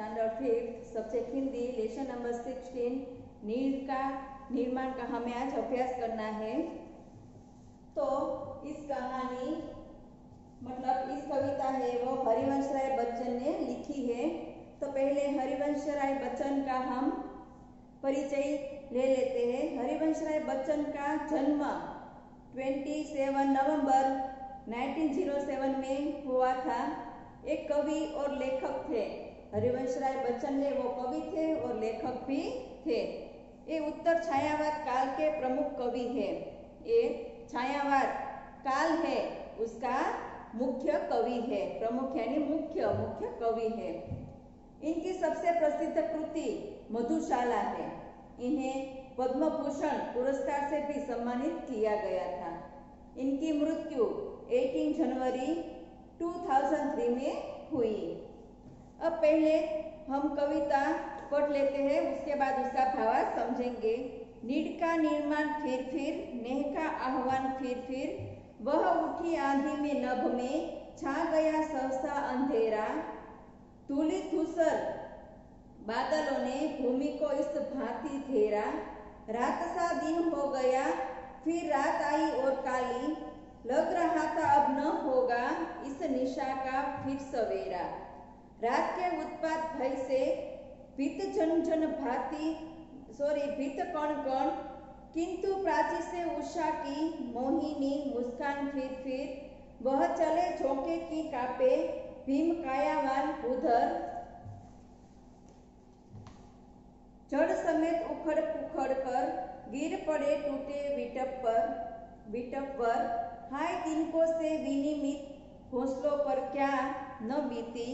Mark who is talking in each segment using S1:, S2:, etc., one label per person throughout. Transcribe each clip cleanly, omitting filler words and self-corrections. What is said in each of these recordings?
S1: Standard 5th subject Hindi lesson number 16 need का निर्माण का हमें आज अभ्यास करना है। तो इस कहानी मतलब इस कविता है वो हरिवंश राय बच्चन ने लिखी है। तो पहले हरिवंश राय बच्चन का हम परिचय ले लेते हैं। हरिवंश राय बच्चन का जन्म 27 नवंबर 1907 में हुआ था। एक कवि और लेखक थे। हरिवंश राय बच्चन है वो कवि थे और लेखक भी थे। ये उत्तर छायावाद काल के प्रमुख कवि है। ये छायावाद काल है उसका मुख्य कवि है। प्रमुख यानी मुख्य कवि है। इनकी सबसे प्रसिद्ध कृति मधुशाला है। इन्हें पद्म भूषण पुरस्कार से भी सम्मानित किया गया था। इनकी मृत्यु 18 जनवरी 2003 में हुई। अब पहले हम कविता पढ़ लेते हैं, उसके बाद उसका भावार्थ समझेंगे। नीड का निर्माण फिर नेह का आह्वान फिर वह उठी आंधी में नभ में छा गया सहसा अंधेरा। धूली धूसर बादलों ने भूमि को इस भांति घेरा। रात सा दिन हो गया फिर रात आई और काली। लग रहा था अब न होगा इस निशा का फिर सवेरा। रात के उत्पात भय से भीत झन भांति भीत कण कण किंतु प्राची से उषा की मोहिनी मुस्कान फिर वह चले झोंके की कापे भीम कायावान उधर। जड़ समेत उखड़ पुखड़ कर गिर पड़े टूटे विटप पर। हाय तिनको से विनिमित घोंसलों पर क्या न बीती।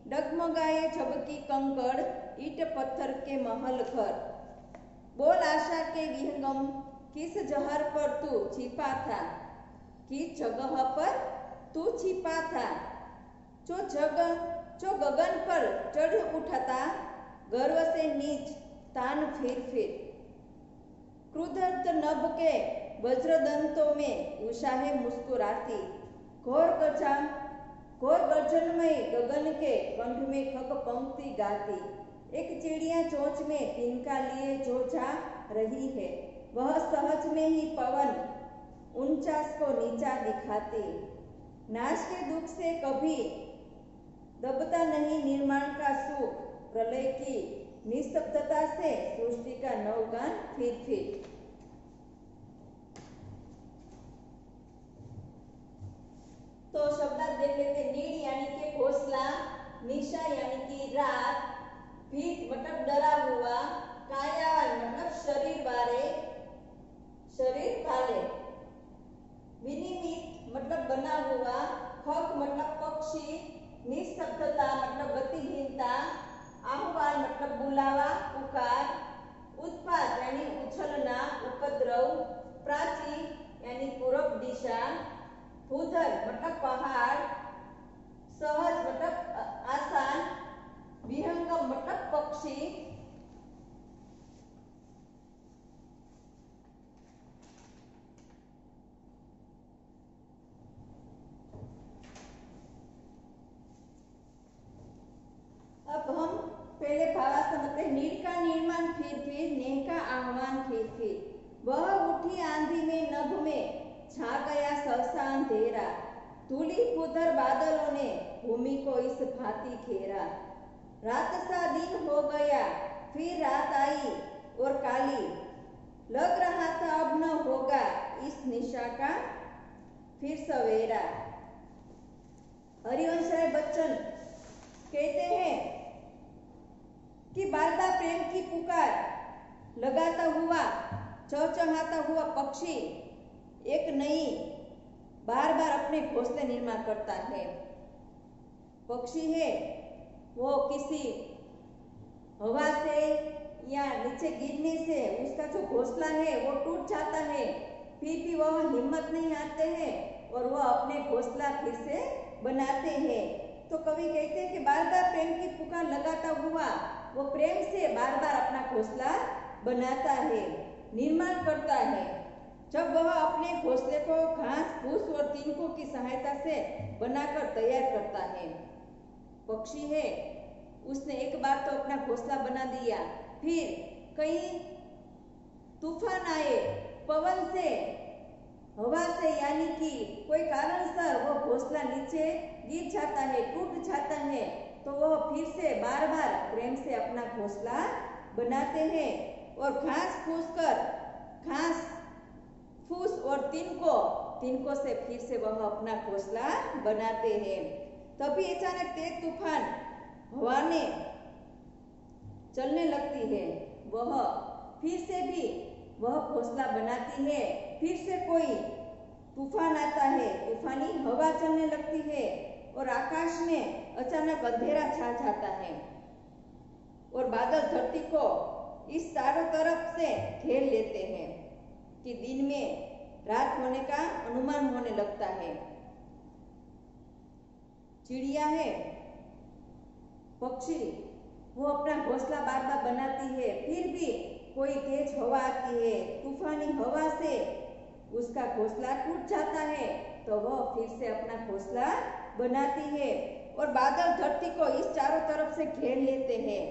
S1: डगमगाए झबकी कंकड़ ईट पत्थर के महल घर। बोल आशा के विहंगम किस जहर पर तू छिपा था। किस जगह पर तू छिपा था। जो गगन पर चढ़ उठता गर्व से नीच तान फिर क्रुद्धत नभ के वज्रदंतों में उषाहे मुस्कुराती। घोर गर्जनमय गगन के कंठ में खग पंक्ति गाती। एक चिड़िया चोंच में तिनका लिए जो जा रही है वह सहज में ही पवन 49 को नीचा दिखाती। नाश के दुख से कभी दबता नहीं निर्माण का सुख। प्रलय की निस्तब्धता से सृष्टि का नवगान फिर। तो शब्दार्थ देख लेते। नीड यानी कि घोंसला, निशा यानी कि रात, भीत मतलब डरा हुआ, कायावान मतलब शरीर वाले, विनिमित मतलब बना हुआ, खग मतलब पक्षी, निस्तब्धता मतलब गतिहीनता, आह्वान मतलब बुलावा पुकार, उत्पात यानी उछलना उपद्रव, प्राची यानी पूरब दिशा, भूधर मतलब पहाड़, सहज मतलब आसान, विहंगम मतलब पक्षी, अब हम पहले भावार्थ समझते हैं। नीड का निर्माण फिर नेह का आह्वान फिर वह उठी आंधी में नभ में छा गया सहसा अंधेरा। धूली फूदर बादलों ने भूमि को इस भांति घेरा। रात सा दिन हो गया फिर रात आई और काली। लग रहा था अब न होगा इस निशा का फिर सवेरा। हरिवंश राय बच्चन कहते हैं कि बार बार प्रेम की पुकार लगाता हुआ चहचहाता हुआ पक्षी एक नई बार अपने घोंसले निर्माण करता है। पक्षी है वो किसी हवा से या नीचे गिरने से उसका जो घोंसला है वो टूट जाता है। फिर भी वह हिम्मत नहीं आते हैं और वह अपने घोंसला फिर से बनाते हैं। तो कवि कहते हैं कि बार बार प्रेम की पुकार लगाता हुआ वो प्रेम से बार अपना घोंसला बनाता है, निर्माण करता है। जब वह अपने घोंसले को घास फूस और तिनकों की सहायता से बनाकर तैयार करता है। पक्षी है उसने एक बार तो अपना घोंसला बना दिया, फिर कहीं तूफान आए, पवन से, हवा से, यानी कि कोई कारणसर वो घोंसला नीचे गिर जाता है, टूट जाता है, तो वो फिर से बार बार प्रेम से अपना घोंसला बनाते हैं और घास फूस और तिनकों से फिर से वह अपना घोंसला बनाते हैं। तभी अचानक तेज तूफान हवा ने चलने लगती है, वह फिर से भी वह घोंसला बनाती है, फिर से कोई तूफान आता है, तूफानी हवा चलने लगती है और आकाश में अचानक अंधेरा छा जाता है और बादल धरती को इस चारों तरफ से घेर लेते हैं कि दिन में रात होने का अनुमान होने लगता है। चिड़िया है, पक्षी, वो अपना घोंसला बार बार बनाती है, फिर भी कोई तेज हवा आती है, तूफानी हवा से उसका घोंसला टूट जाता है, तो वह फिर से अपना घोंसला बनाती है और बादल धरती को इस चारों तरफ से घेर लेते हैं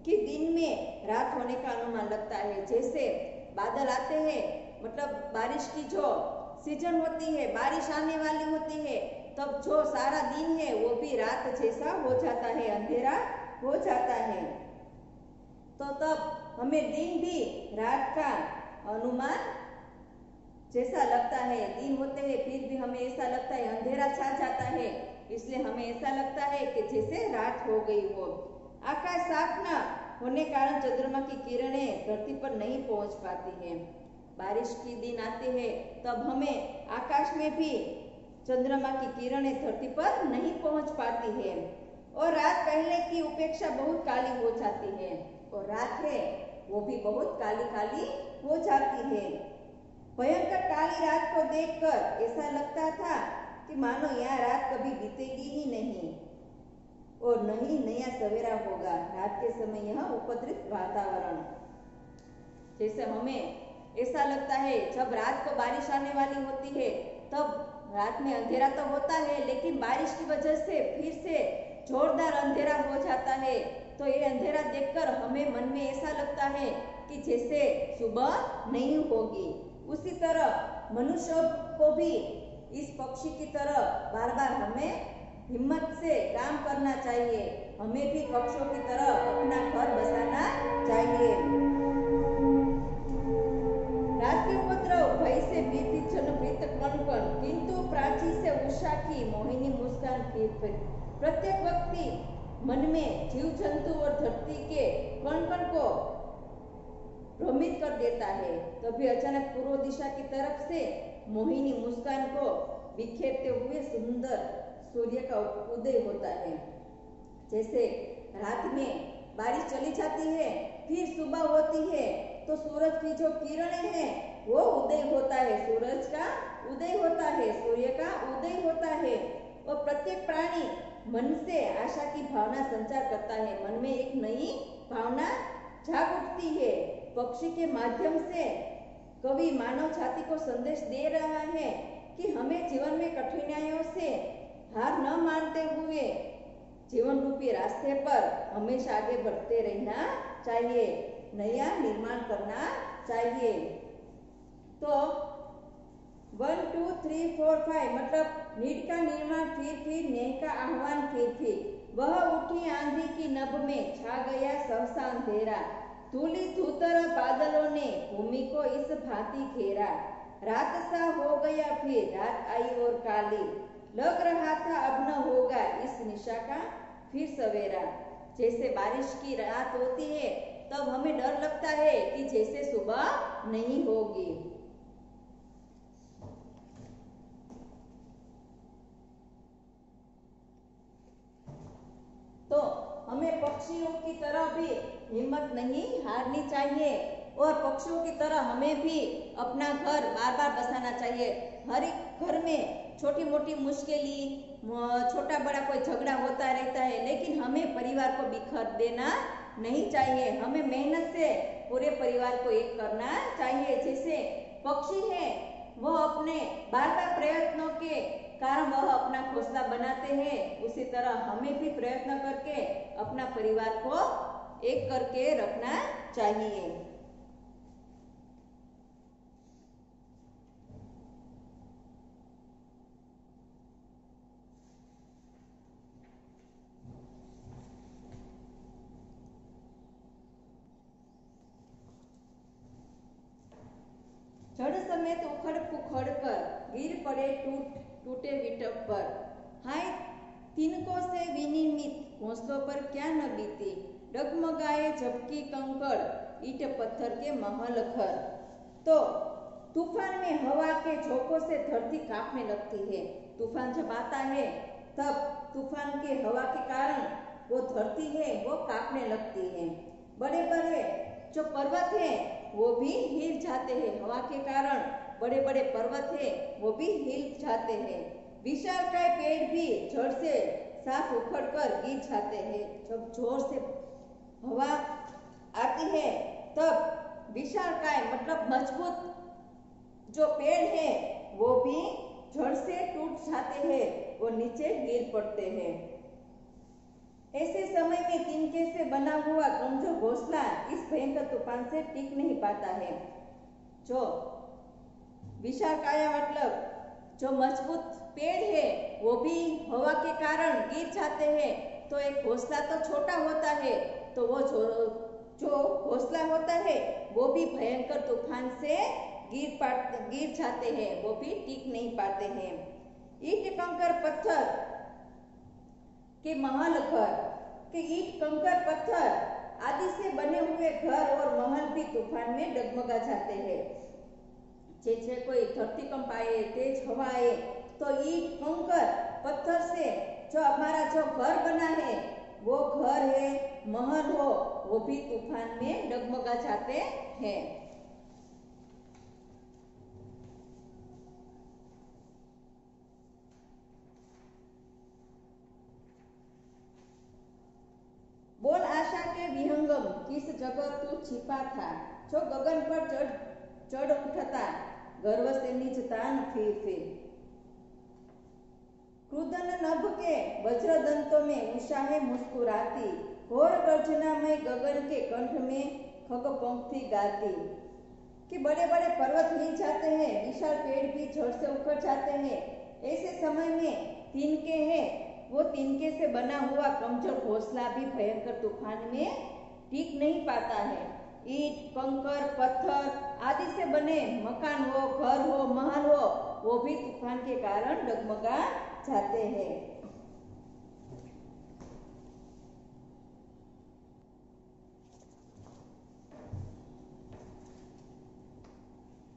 S1: कि दिन में रात होने का अनुमान लगता है। जैसे बादल आते हैं, मतलब बारिश की जो सीजन होती है, बारिश आने वाली होती है, तब जो सारा दिन है वो भी रात जैसा हो जाता है, अंधेरा हो जाता है, तो तब हमें दिन भी रात का अनुमान जैसा लगता है। दिन होते हैं फिर भी हमें ऐसा लगता है अंधेरा छा जाता है, इसलिए हमें ऐसा लगता है कि जैसे रात हो गई हो। आकाश साफ न होने कारण चंद्रमा की किरणें धरती पर नहीं पहुंच पाती हैं। बारिश के दिन आते हैं तब हमें आकाश में भी चंद्रमा की किरणें धरती पर नहीं पहुंच पाती है और रात पहले की अपेक्षा बहुत काली हो जाती है और रात है वो भी बहुत काली काली हो जाती है। भयंकर काली रात को देखकर ऐसा लगता था कि मानो यह रात कभी बीतेगी ही नहीं और नहीं नया सवेरा होगा। रात के समय यह उपद्रवित वातावरण, जैसे हमें ऐसा लगता है जब रात को बारिश आने वाली होती है तब रात में अंधेरा तो होता है, लेकिन बारिश की वजह से फिर से जोरदार अंधेरा हो जाता है, तो ये अंधेरा देखकर हमें मन में ऐसा लगता है कि जैसे सुबह नहीं होगी। उसी तरह मनुष्य को भी इस पक्षी की तरह बार बार हमें हिम्मत से काम करना चाहिए, हमें भी पक्षियों की तरह अपना घर बसाना चाहिए। रात के उपद्रव भय से भीतित जनप्रीत कण, किंतु प्राची से उषा की मोहिनी मुस्कान फिर प्रत्येक व्यक्ति मन में जीव जंतु और धरती के कण कण को भ्रमित कर देता है। तभी अचानक पूर्व दिशा की तरफ से मोहिनी मुस्कान को बिखेरते हुए सुंदर सूर्य का उदय होता है। जैसे रात में बारिश चली जाती है, फिर सुबह होती है, तो सूरज की जो किरणें हैं वो उदय होता है, सूरज का उदय होता है, सूर्य का उदय होता है और प्रत्येक प्राणी मन से आशा की भावना संचार करता है, मन में एक नई भावना जाग उठती है। पक्षी के माध्यम से कवि मानव जाति को संदेश दे रहा है कि हमें जीवन में कठिनाइयों से हार न मानते हुए जीवन रूपी रास्ते पर हमेशा आगे बढ़ते रहना चाहिए, नया निर्माण करना चाहिए। तो 1 2 3 4 5 मतलब नीड का निर्माण फिर नेह का आह्वान फिर वह उठी आंधी की नभ में छा गया सहसा अंधेरा, धूली धूतर बादलों ने भूमि को इस भांति घेरा, रात सा हो गया फिर रात आई और काली, लग रहा था अब न होगा इस निशा का फिर सवेरा। जैसे बारिश की रात होती है तब हमें डर लगता है कि जैसे सुबह नहीं होगी। तो हमें पक्षियों की तरह भी हिम्मत नहीं हारनी चाहिए और पक्षियों की तरह हमें भी अपना घर बार बार बसाना चाहिए। हर एक घर में छोटी मोटी मुश्किलें, छोटा बड़ा कोई झगड़ा होता रहता है, लेकिन हमें परिवार को बिखर देना नहीं चाहिए, हमें मेहनत से पूरे परिवार को एक करना चाहिए। जैसे पक्षी है वो अपने बार बार प्रयत्नों के कारण वह अपना घोंसला बनाते हैं, उसी तरह हमें भी प्रयत्न करके अपना परिवार को एक करके रखना चाहिए। जड़ समेत उखड़ पुखड़ कर गिर पड़े टूटे विटप पर, हाय तिनको से विनिर्मित घोंसलों पर क्या न बीती, डगमगाए झपकी कंकड़ ईट पत्थर के महल घर। तो तूफान में हवा के झोंकों से धरती कांपने लगती है। तूफान जब आता है तब तूफान के हवा के कारण वो धरती है वो कांपने लगती है। बड़े बड़े जो पर्वत है वो भी हिल जाते हैं, हवा के कारण बड़े बड़े पर्वत है वो भी हिल जाते हैं। विशालकाय पेड़ भी जड़ से साफ उखड़ कर गिर जाते हैं। जब जोर से हवा आती है तब विशालकाय मतलब मजबूत जो पेड़ है वो भी जड़ से टूट जाते हैं, वो नीचे गिर पड़ते हैं। ऐसे समय में तिनके से बना हुआ कमजोर घोंसला इस भयंकर तूफान से टिक नहीं पाता है। जो विशालकाय मतलब जो मजबूत पेड़ है वो भी हवा के कारण गिर जाते हैं। तो एक घोंसला तो छोटा होता है, तो वो जो घोंसला होता है वो भी भयंकर तूफान से गिर जाते हैं, वो भी टिक नहीं पाते हैं। ईट कंकर पत्थर के महल घर के ईट कंकर पत्थर आदि से बने हुए घर और महल भी तूफान में डगमगा जाते हैं। जैसे कोई धरतीकंप आए, तेज हवा आए तो ईट कंकर पत्थर से जो हमारा जो घर बना है वो घर है, महल हो, वो भी तूफान में डगमगा जाते हैं। बोल आशा के विहंगम किस जगह तू छिपा था, जो गगन पर चढ़ उठता गर्व से निज तान फिर। क्रुदन नभ के वज्रदंतों में उषाहे मुस्कुराती, घोर गर्जनामय गगन के कंठ में खग पंक्ति गाती। कि बड़े बड़े पर्वत हिल जाते हैं, विशाल पेड़ भी जड़ से उखड़ जाते हैं। ऐसे समय में तिनके हैं, वो तिनके से बना हुआ कमजोर घोंसला भी भयंकर तूफान में टिक नहीं पाता है। ईट कंकर पत्थर आदि से बने मकान हो, घर हो, महल हो, वो भी तूफान के कारण डगमगा जाते हैं।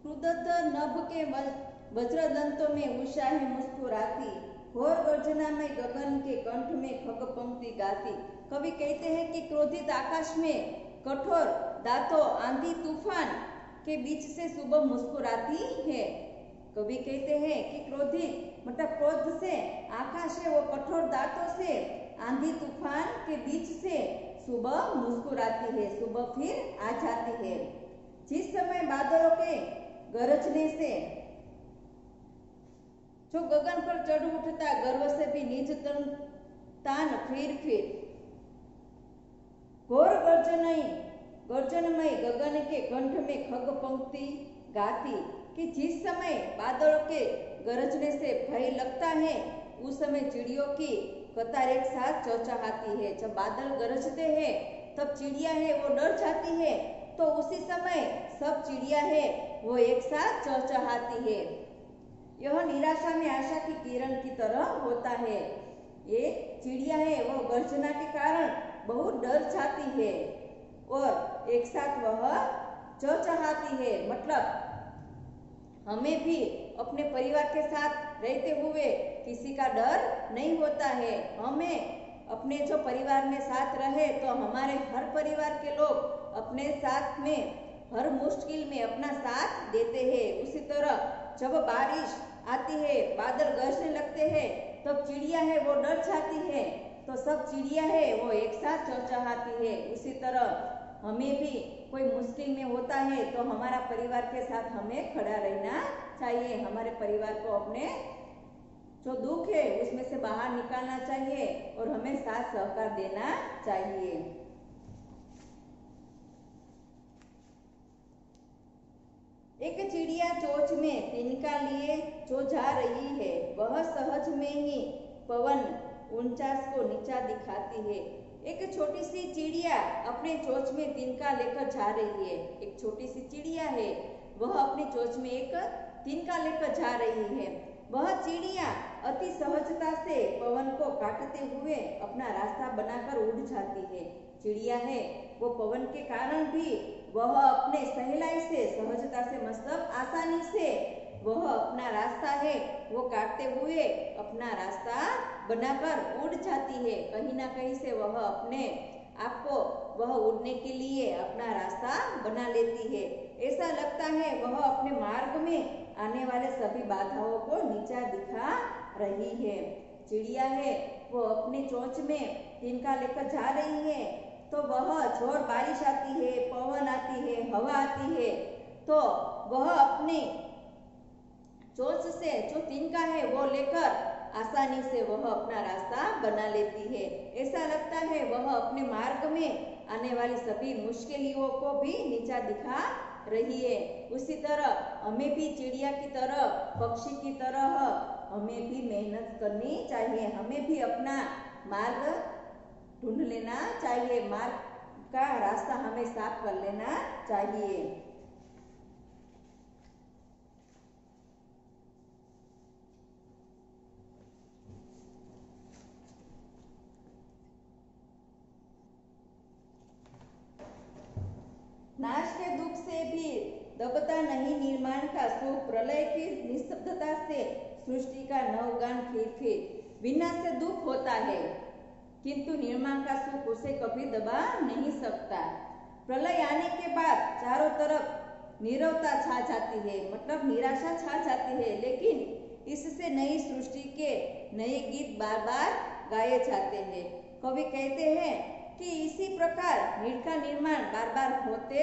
S1: क्रुदत नभ के वज्रदंतों में उषाहे मुस्कुराती, घोर गर्जना में गगन के कंठ में खग पंक्ति गाती। कवि कहते हैं कि क्रोधित आकाश में कठोर दांतों आंधी तूफान के बीच से सुबह मुस्कुराती है। कवि कहते हैं कि क्रोधित मतलब क्रोध से आकाश है वो कठोर दांतों से आंधी तूफान के बीच से सुबह मुस्कुराती है, सुबह फिर आ जाती है। जिस समय बादलों के गरजने से जो गगन पर चढ़ उठता गर्व से भी निज तान फिर। घोर गर्जनमय गगन के कंठ में खग पंक्ति गाती। कि जिस समय बादलों के गरजने से भय लगता है उस समय चिड़ियों की कतार एक साथ चहचहाती है। जब बादल गरजते हैं तब चिड़िया है वो डर जाती है, तो उसी समय सब चिड़िया है वो एक साथ चहचहाती है। यह निराशा में आशा की किरण की तरह होता है। ये चिड़िया है वो गर्जना के कारण बहुत डर जाती है और एक साथ वह चहचहाती है। मतलब हमें भी अपने परिवार के साथ रहते हुए किसी का डर नहीं होता है। हमें अपने जो परिवार में साथ रहे तो हमारे हर परिवार के लोग अपने साथ में हर मुश्किल में अपना साथ देते हैं। उसी तरह जब बारिश आती है, बादल गरजने लगते हैं, तब चिड़िया है वो डर जाती है, तो सब चिड़िया है वो एक साथ चहचहाती है। उसी तरह हमें भी कोई मुश्किल में होता है तो हमारा परिवार के साथ हमें खड़ा रहना चाहिए। हमारे परिवार को अपने जो दुख है उसमें से बाहर निकालना चाहिए और हमें साथ सहकार देना चाहिए। एक चिड़िया चोंच में तिनका लिए जो जा रही है, वह सहज में ही पवन उनचास को नीचा दिखाती है। एक छोटी सी चिड़िया अपने चोंच में तिनका लेकर जा रही है। एक छोटी सी चिड़िया है, वह अपनी चोंच में एक तिनका लेकर जा रही है। वह चिड़िया अति सहजता से पवन को काटते हुए अपना रास्ता बनाकर उड़ जाती है। चिड़िया है वो पवन के कारण भी वह अपने सहलाई से, सहजता से, मतलब आसानी से वह अपना रास्ता है वो काटते हुए अपना रास्ता बनाकर उड़ जाती है। कहीं ना कहीं से वह अपने आपको वह उड़ने के लिए अपना रास्ता बना लेती है। ऐसा लगता है वह अपने मार्ग में आने वाले सभी बाधाओं को नीचा दिखा रही है। चिड़िया है वो अपने चोंच में तिनका लेकर जा रही है, तो वह जोर बारिश आती है, पवन आती है, हवा आती है, तो वह अपने चोंच से जो तिनका है वो लेकर आसानी से वह अपना रास्ता बना लेती है। ऐसा लगता है वह अपने मार्ग में आने वाली सभी मुश्किलों को भी नीचा दिखा रही है। उसी तरह हमें भी चिड़िया की तरह, पक्षी की तरह हमें भी मेहनत करनी चाहिए। हमें भी अपना मार्ग ढूंढ लेना चाहिए, मार्ग का रास्ता हमें साफ कर लेना चाहिए। नाश के दुख से भी दबता नहीं निर्माण का सुख, प्रलय की निस्तब्धता से सृष्टि का नवगान फिर विनाश से दुख होता है किंतु निर्माण का सुख उसे कभी दबा नहीं सकता। प्रलय आने के बाद चारों तरफ नीरवता छा जाती है, मतलब निराशा छा जाती है, लेकिन इससे नई सृष्टि के नए गीत बार बार गाए जाते हैं। कवि कहते हैं कि इसी प्रकार नीड़ का निर्माण बार बार होते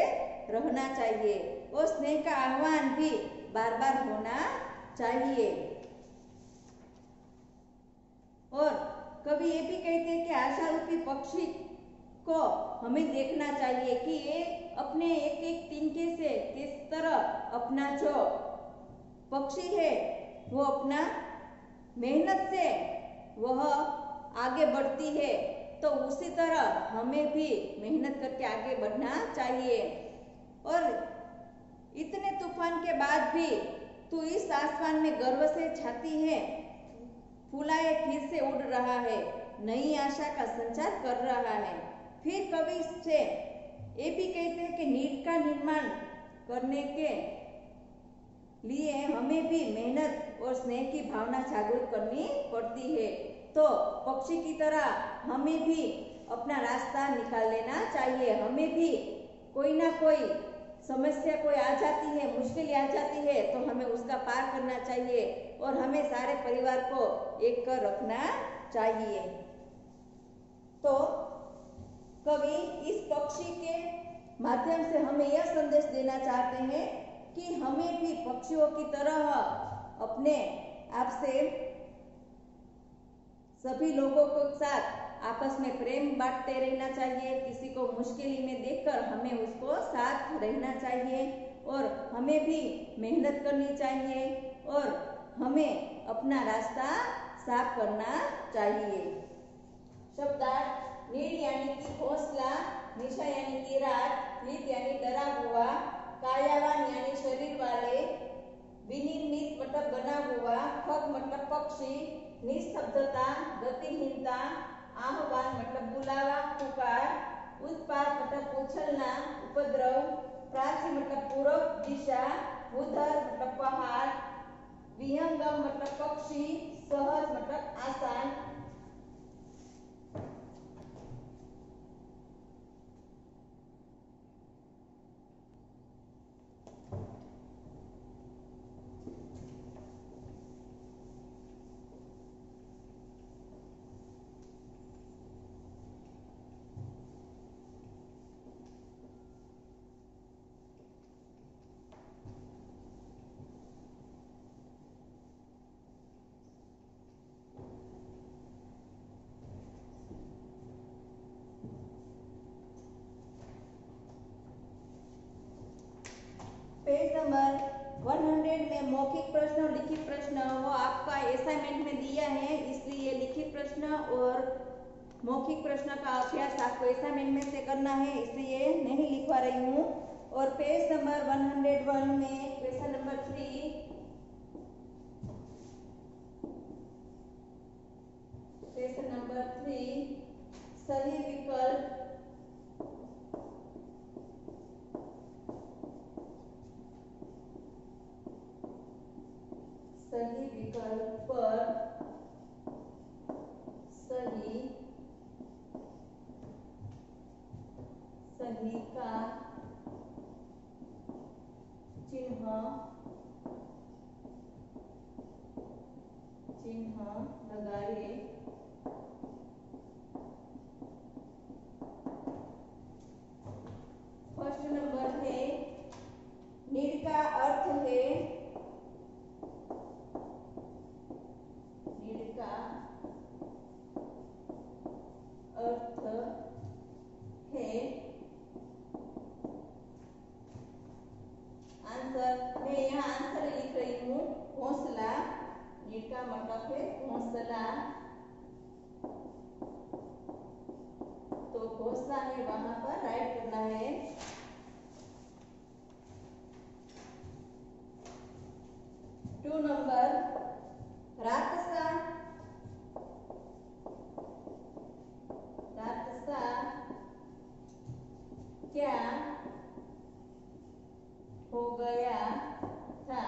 S1: रहना चाहिए और स्नेह का आह्वान भी बार बार होना चाहिए। और कवि ये भी कहते हैं कि आशा रूपी पक्षी को हमें देखना चाहिए कि ये अपने एक एक तिनके से किस तरह अपना जो पक्षी है वो अपना मेहनत से वह आगे बढ़ती है, तो उसी तरह हमें भी मेहनत करके आगे बढ़ना चाहिए। और इतने तूफान के बाद भी तू इस आसमान में गर्व से छाती है फुलाए फिर से उड़ रहा है, नई आशा का संचार कर रहा है। फिर कवि से ये भी कहते हैं कि नीड़ का निर्माण करने के लिए हमें भी मेहनत और स्नेह की भावना जागरूक करनी पड़ती है। तो पक्षी की तरह हमें भी अपना रास्ता निकाल लेना चाहिए। हमें भी कोई ना कोई समस्या कोई आ जाती है, मुश्किल आ जाती है, तो हमें उसका पार करना चाहिए और हमें सारे परिवार को एक कर रखना चाहिए। तो कवि इस पक्षी के माध्यम से हमें यह संदेश देना चाहते हैं कि हमें भी पक्षियों की तरह अपने आप से सभी लोगों के साथ आपस में प्रेम बांटते रहना चाहिए। किसी को मुश्किल में देखकर हमें उसको साथ रहना चाहिए और हमें भी मेहनत करनी चाहिए और हमें अपना रास्ता साफ करना चाहिए। शब्दार्थ नीड़ यानी कि हौसला, निशा यानी कि रात, हित यानी डरा हुआ, कायावान यानी शरीर वाले, विनिर्मित मतलब बना हुआ, खग मतलब पक्षी, निस्तब्धता गतिहीनता, आह्वान मतलब बुलावा पुकार, उत्पात मतलब उछलना उपद्रव, प्राची मतलब पूर्व दिशा, उधर मतलब पहाड़, विहंगम मतलब पक्षी, सहज मतलब आसान। पेज नंबर 100 में मौखिक प्रश्न और लिखित प्रश्न वो आपका असाइनमेंट में दिया है, इसलिए लिखित प्रश्न और मौखिक प्रश्न का अभ्यास आपको असाइनमेंट में से करना है, इसलिए नहीं लिखवा रही हूँ। और पेज नंबर 101 में क्वेश्चन नंबर 3, क्वेश्चन नंबर 3 सही विकल्प पर सही का चिन्ह लगाइए। फर्स्ट नंबर है नीड का अर्थ है, नीड का अर्थ है आंसर, मैं यहाँ आंसर लिख रही हूँ घोंसला। नीड का मतलब है घोंसला, तो घोंसला है वहां पर राइट करना है। 2 नंबर राक्षसा, राक्षसा क्या हो गया था,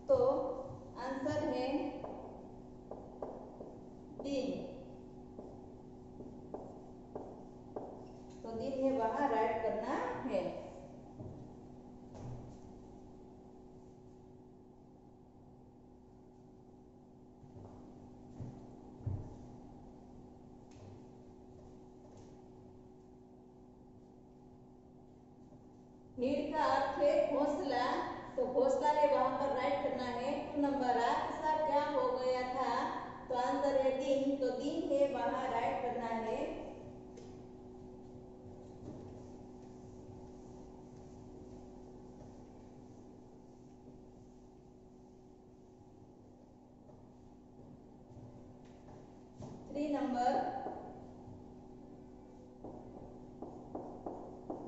S1: तो आंसर है दिन, तो दिन है वहां राइट करना है। नीड का अर्थ है घोंसला, तो घोंसला है वहां पर राइट करना है। 2 नंबर राक्षसा क्या हो गया था, तो आंसर है दिन, तो दिन है वहां राइट करना है। थ्री नंबर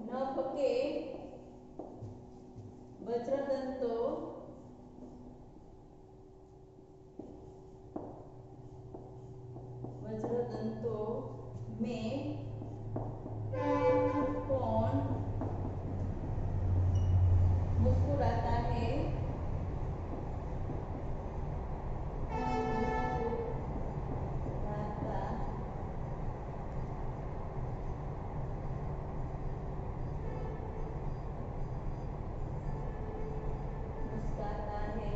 S1: नभ के वज्रदंतों में कौन मुस्कुराता है, मुस्कुराता है।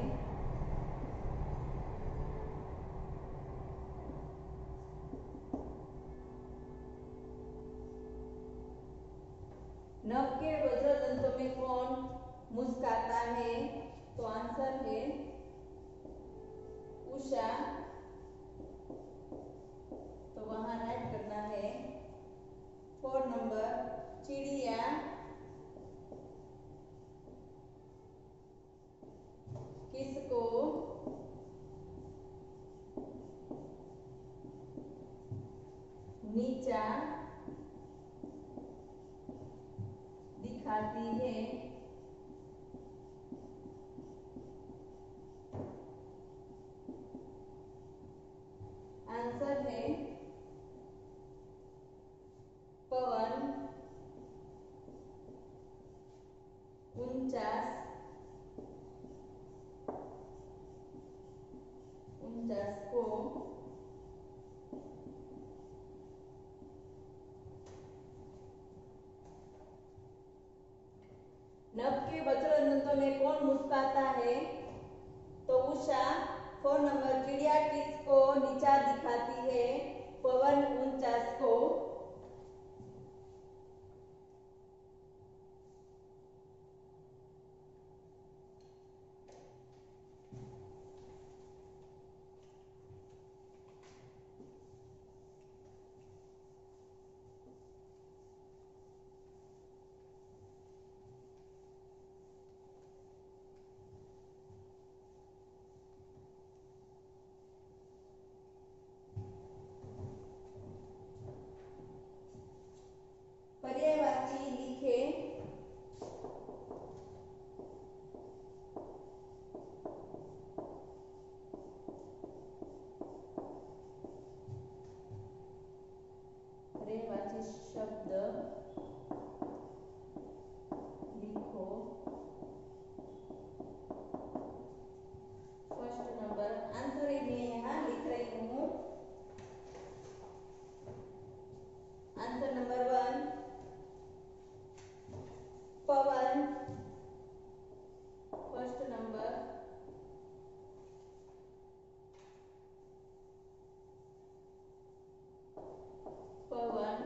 S1: नभ के वज्रदंतों में कौन मुस्कुराता है, तो आंसर है उषा, तो वहां राइट करना है। 4 नंबर चिड़िया किसको नीचा दिखाती है, आंसर है पवन। 49 को नभ के वज्रदंतों में कौन मुस्कुराता है, तो उषा। 4 नंबर चिड़िया किसको नीचा दिखाती है, पवन 49 को। आंसर नंबर 1 पवन, फर्स्ट नंबर। पवन,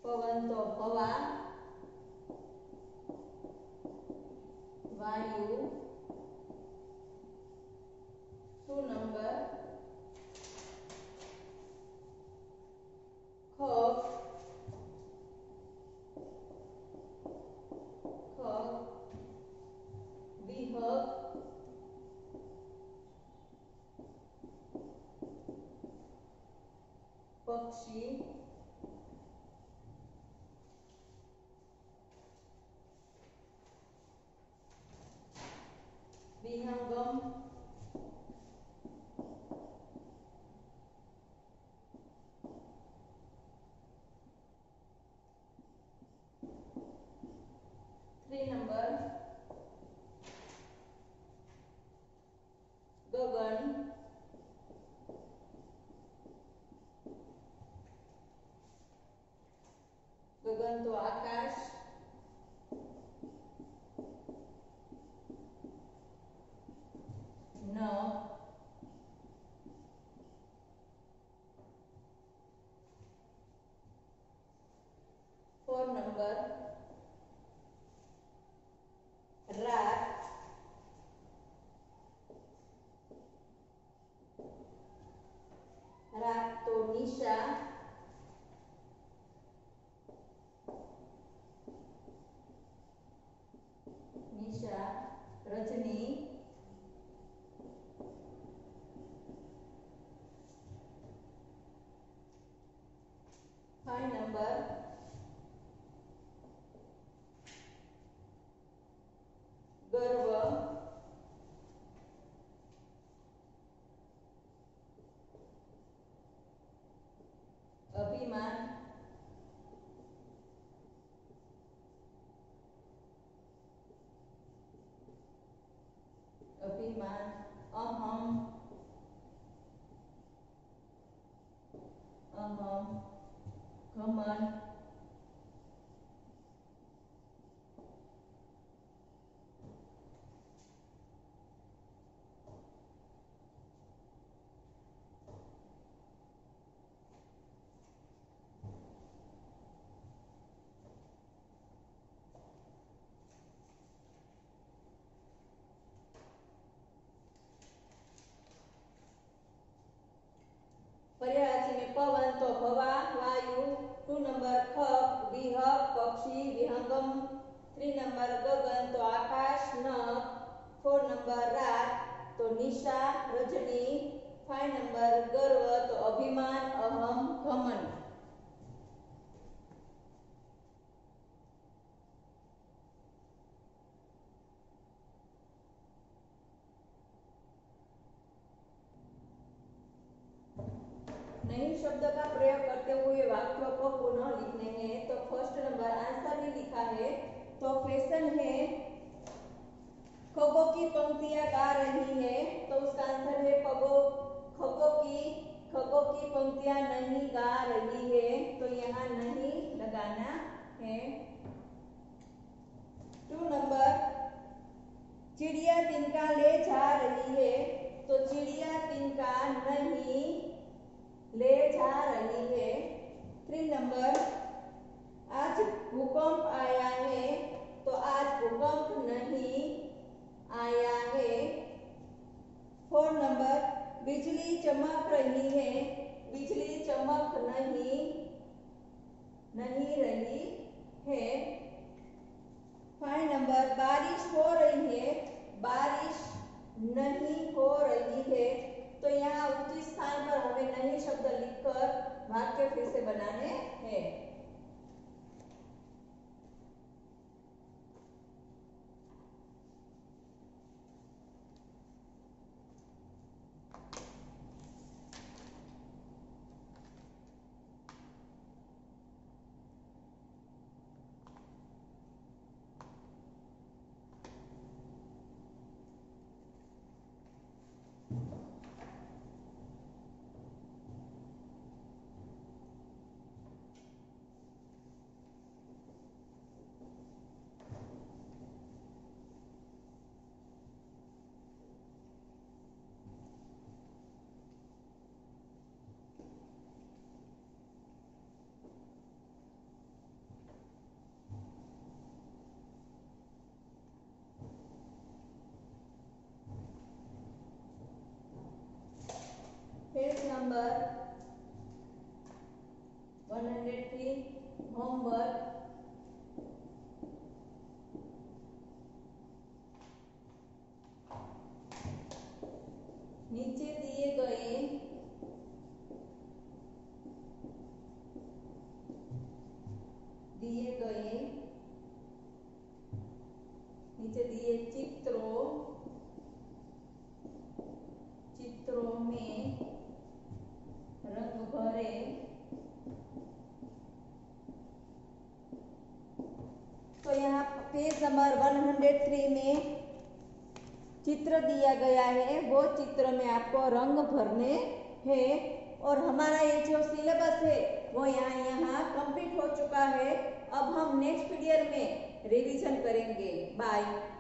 S1: पवन तो हवा, वायु, 2 नंबर खग, विहग, पक्षी, विहंगम, नंबर गगन, गगन तो आकाश, न 4 नंबर रात, रात तो निशा, निशा, रजनी, 5 नंबर गर्व, अभिमान, अभिमान, अहम, अहम, घमंड, पर्यायवाची में पवन तो हवा, वायु, 2 नंबर खग, विहग, पक्षी, विहंगम, 3 नंबर गगन तो आकाश, नभ, 4 नंबर रात तो निशा, रजनी, 5 नंबर गर्व तो अभिमान, अहम, घमंड। नए शब्द का प्रयोग करते हुए वाक्यों को पुनः लिखने हैं। तो फर्स्ट नंबर आंसर भी लिखा है। तो क्वेश्चन है खगों की पंक्तियां गा रही है, तो उसका आंसर है खगों की पंक्तियां नहीं गा रही है, तो यहाँ नहीं लगाना है। 2 नंबर चिड़िया तिनका ले जा रही है, तो चिड़िया तिनका नहीं ले जा रही है। 3 नंबर आज भूकंप आया है, तो आज भूकंप नहीं आया है। 4 नंबर बिजली चमक रही है, बिजली चमक नहीं रही है। 5 नंबर बारिश हो रही है, बारिश नहीं हो रही है, तो यहाँ उचित स्थान पर हमें नहीं शब्द लिखकर वाक्य फिर से बनाने हैं। Number 103 homework. नीचे दिए गए चित्रों में रंग भरे। तो यहाँ पेज नंबर 103 में चित्र दिया गया है, वो चित्र में आपको रंग भरने हैं। और हमारा ये जो सिलेबस है वो यहाँ कंप्लीट हो चुका है। अब हम नेक्स्ट पीरियड में रिवीजन करेंगे। बाय।